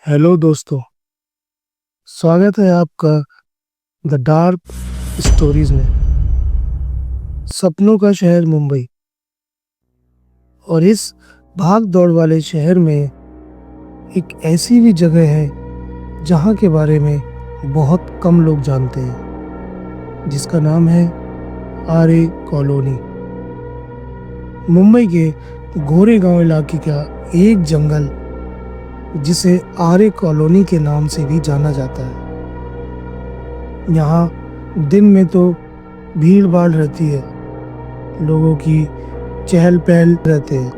Hello दोस्तों। स्वागत है आपका द डार्क स्टोरीज में। सपनों का शहर मुंबई। और इस भाग दौड़ वाले शहर में एक ऐसी भी जगह है जहाँ के बारे में बहुत कम लोग जानते हैं, जिसका नाम है आरे कॉलोनी। मुंबई के गोरेगांव इलाके का एक जंगल जिसे आरे कॉलोनी के नाम से भी जाना जाता है। यहाँ दिन में तो भीड़ भाड़ रहती है, लोगों की चहल पहल रहते हैं,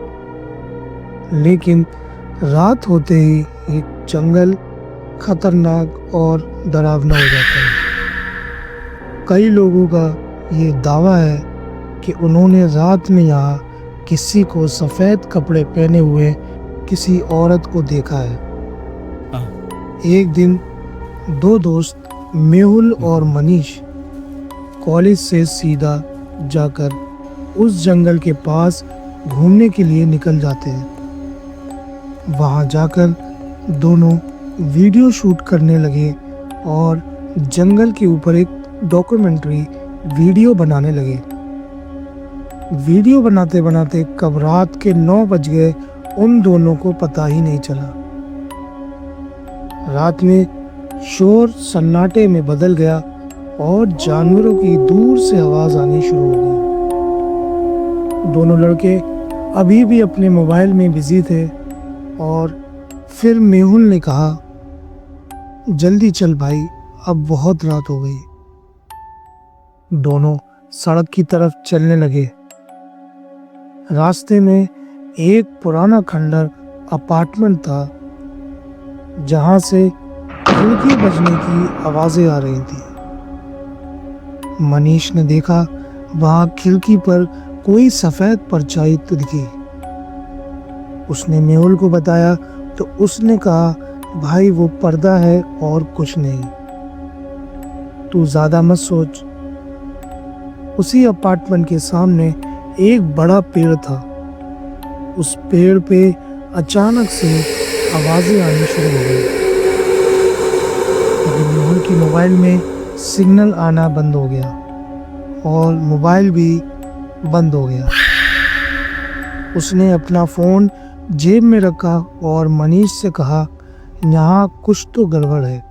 लेकिन रात होते ही एक जंगल खतरनाक और डरावना हो जाता है। कई लोगों का ये दावा है कि उन्होंने रात में यहाँ किसी को सफ़ेद कपड़े पहने हुए किसी औरत को देखा है। एक दिन दो दोस्त मेहुल और मनीष कॉलेज से सीधा जाकर उस जंगल के पास घूमने के लिए निकल जाते हैं। वहां जाकर दोनों वीडियो शूट करने लगे और जंगल के ऊपर एक डॉक्यूमेंट्री वीडियो बनाने लगे। वीडियो बनाते बनाते कब रात के 9 बज गए उन दोनों को पता ही नहीं चला। रात में शोर सन्नाटे में बदल गया और जानवरों की दूर से आवाज आनी शुरू हो गई। दोनों लड़के अभी भी अपने मोबाइल में बिजी थे और फिर मेहुल ने कहा, जल्दी चल भाई, अब बहुत रात हो गई। दोनों सड़क की तरफ चलने लगे। रास्ते में एक पुराना खंडर अपार्टमेंट था जहां से खिड़की बजने की आवाजें आ रही थी। मनीष ने देखा वहां खिड़की पर कोई सफेद परछाई दिखी। उसने मेहुल को बताया तो उसने कहा, भाई वो पर्दा है और कुछ नहीं, तू ज्यादा मत सोच। उसी अपार्टमेंट के सामने एक बड़ा पेड़ था। उस पेड़ पे अचानक से आवाजें आनी शुरू हो गई। मेहुल की मोबाइल में सिग्नल आना बंद हो गया और मोबाइल भी बंद हो गया। उसने अपना फोन जेब में रखा और मनीष से कहा, यहाँ कुछ तो गड़बड़ है।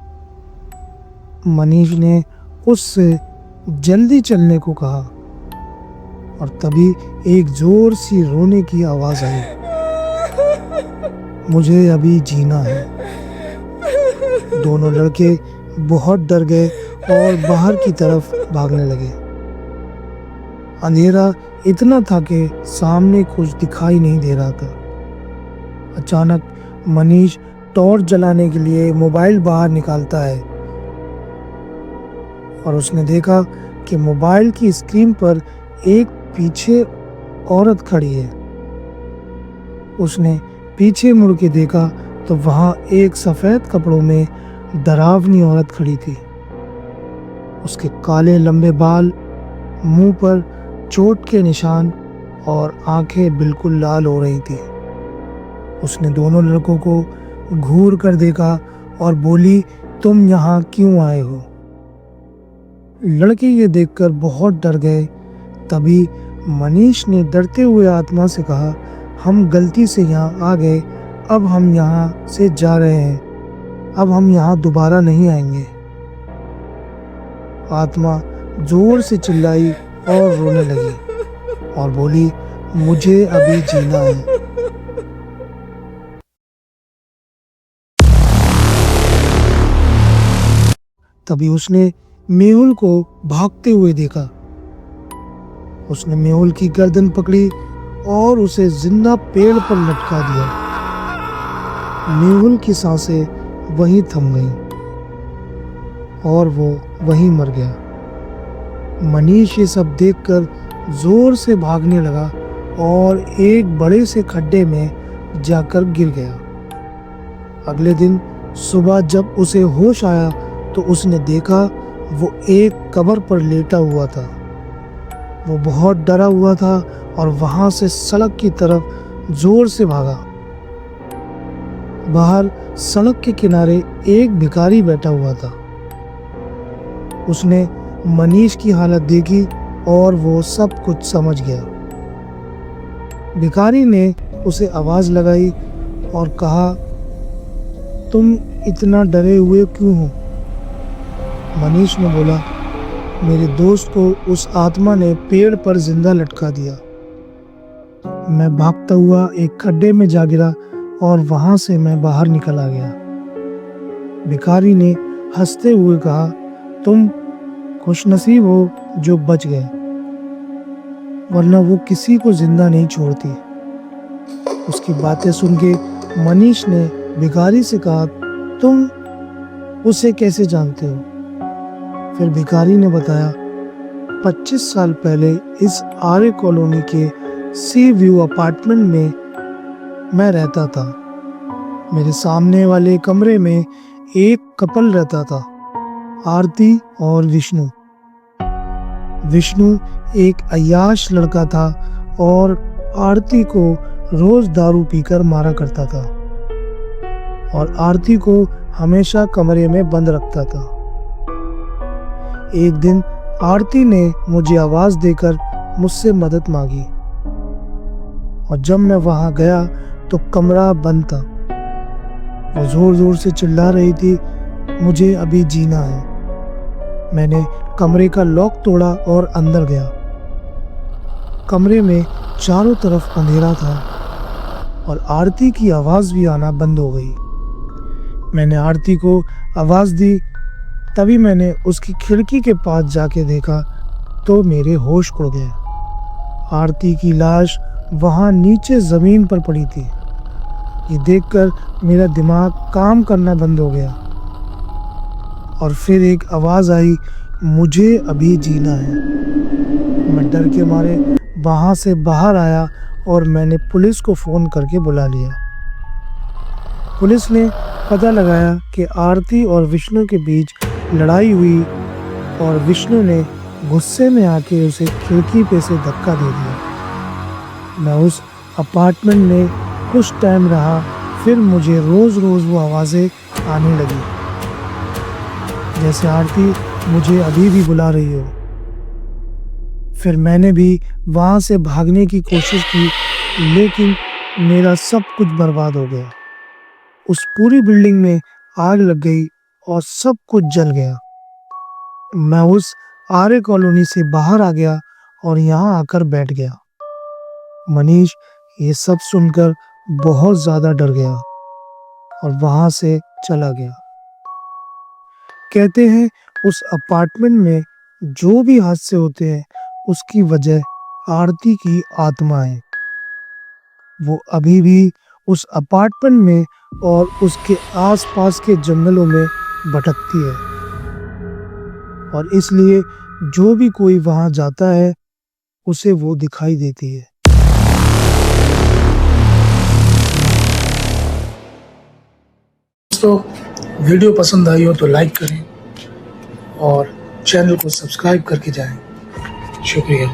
मनीष ने उससे जल्दी चलने को कहा और तभी एक जोर सी रोने की आवाज आई, मुझे अभी जीना है। दोनों लड़के बहुत डर गए और बाहर की तरफ भागने लगे। अंधेरा इतना था कि सामने कुछ दिखाई नहीं दे रहा था। अचानक मनीष टॉर्च जलाने के लिए मोबाइल बाहर निकालता है और उसने देखा कि मोबाइल की स्क्रीन पर एक पीछे औरत खड़ी है। उसने पीछे मुड़ के देखा तो वहां एक सफेद कपड़ों में डरावनी औरत खड़ी थी। उसके काले लंबे बाल, मुंह पर चोट के निशान और आंखें बिल्कुल लाल हो रही थी। उसने दोनों लड़कों को घूर कर देखा और बोली, तुम यहाँ क्यों आए हो? लड़के ये देखकर बहुत डर गए। तभी मनीष ने डरते हुए आत्मा से कहा, हम गलती से यहाँ आ गए, अब हम यहाँ से जा रहे हैं, अब हम यहाँ दोबारा नहीं आएंगे। आत्मा जोर से चिल्लाई और रोने लगी और बोली, मुझे अभी जीना है। तभी उसने मेहुल को भागते हुए देखा। उसने मेहुल की गर्दन पकड़ी और उसे जिंदा पेड़ पर लटका दिया। मेहुल की सांसें वहीं थम गईं और वो वहीं मर गया। मनीष ये सब देखकर जोर से भागने लगा और एक बड़े से खड्डे में जाकर गिर गया। अगले दिन सुबह जब उसे होश आया तो उसने देखा वो एक कब्र पर लेटा हुआ था। वो बहुत डरा हुआ था और वहां से सड़क की तरफ जोर से भागा। बाहर सड़क के किनारे एक भिखारी बैठा हुआ था। उसने मनीष की हालत देखी और वो सब कुछ समझ गया। भिखारी ने उसे आवाज लगाई और कहा, तुम इतना डरे हुए क्यों हो? मनीष ने बोला, मेरे दोस्त को उस आत्मा ने पेड़ पर जिंदा लटका दिया। मैं भागता हुआ एक खड्डे में जा गिरा और वहां से मैं बाहर निकल आ गया। भिखारी ने हंसते हुए कहा, तुम खुशनसीब हो जो बच गए, वरना वो किसी को जिंदा नहीं छोड़ती। उसकी बातें सुन के मनीष ने भिखारी से कहा, तुम उसे कैसे जानते हो? फिर भिखारी ने बताया, 25 साल पहले इस आर्य कॉलोनी के सी व्यू अपार्टमेंट में मैं रहता था। मेरे सामने वाले कमरे में एक कपल रहता था, आरती और विष्णु। विष्णु एक अय्याश लड़का था और आरती को रोज दारू पीकर मारा करता था और आरती को हमेशा कमरे में बंद रखता था। एक दिन आरती ने मुझे आवाज देकर मुझसे मदद मांगी और जब मैं वहां गया तो कमरा बंद था। वो जोर जोर से चिल्ला रही थी, मुझे अभी जीना है। मैंने कमरे का लॉक तोड़ा और अंदर गया। कमरे में चारों तरफ अंधेरा था और आरती की आवाज भी आना बंद हो गई। मैंने आरती को आवाज दी, तभी मैंने उसकी खिड़की के पास जाके देखा तो मेरे होश उड़ गए। आरती की लाश वहां नीचे जमीन पर पड़ी थी। ये देखकर मेरा दिमाग काम करना बंद हो गया और फिर एक आवाज आई, मुझे अभी जीना है। मैं डर के मारे वहां से बाहर आया और मैंने पुलिस को फोन करके बुला लिया। पुलिस ने पता लगाया कि आरती और विष्णु के बीच लड़ाई हुई और विष्णु ने गुस्से में आके उसे खिड़की पे से धक्का दे दिया। मैं उस अपार्टमेंट में कुछ टाइम रहा, फिर मुझे रोज रोज वो आवाज़ें आने लगी, जैसे आरती मुझे अभी भी बुला रही हो। फिर मैंने भी वहां से भागने की कोशिश की, लेकिन मेरा सब कुछ बर्बाद हो गया। उस पूरी बिल्डिंग में आग लग गई और सब कुछ जल गया। मैं उस आर्य कॉलोनी से बाहर आ गया और यहाँ आकर बैठ गया। मनीष ये सब सुनकर बहुत ज्यादा डर गया और वहां से चला गया। कहते हैं उस अपार्टमेंट में जो भी हादसे होते हैं उसकी वजह आरती की आत्मा है। वो अभी भी उस अपार्टमेंट में और उसके आसपास के जंगलों में भटकती है और इसलिए जो भी कोई वहां जाता है उसे वो दिखाई देती है। दोस्तों, वीडियो पसंद आई हो तो लाइक करें और चैनल को सब्सक्राइब करके जाएं। शुक्रिया।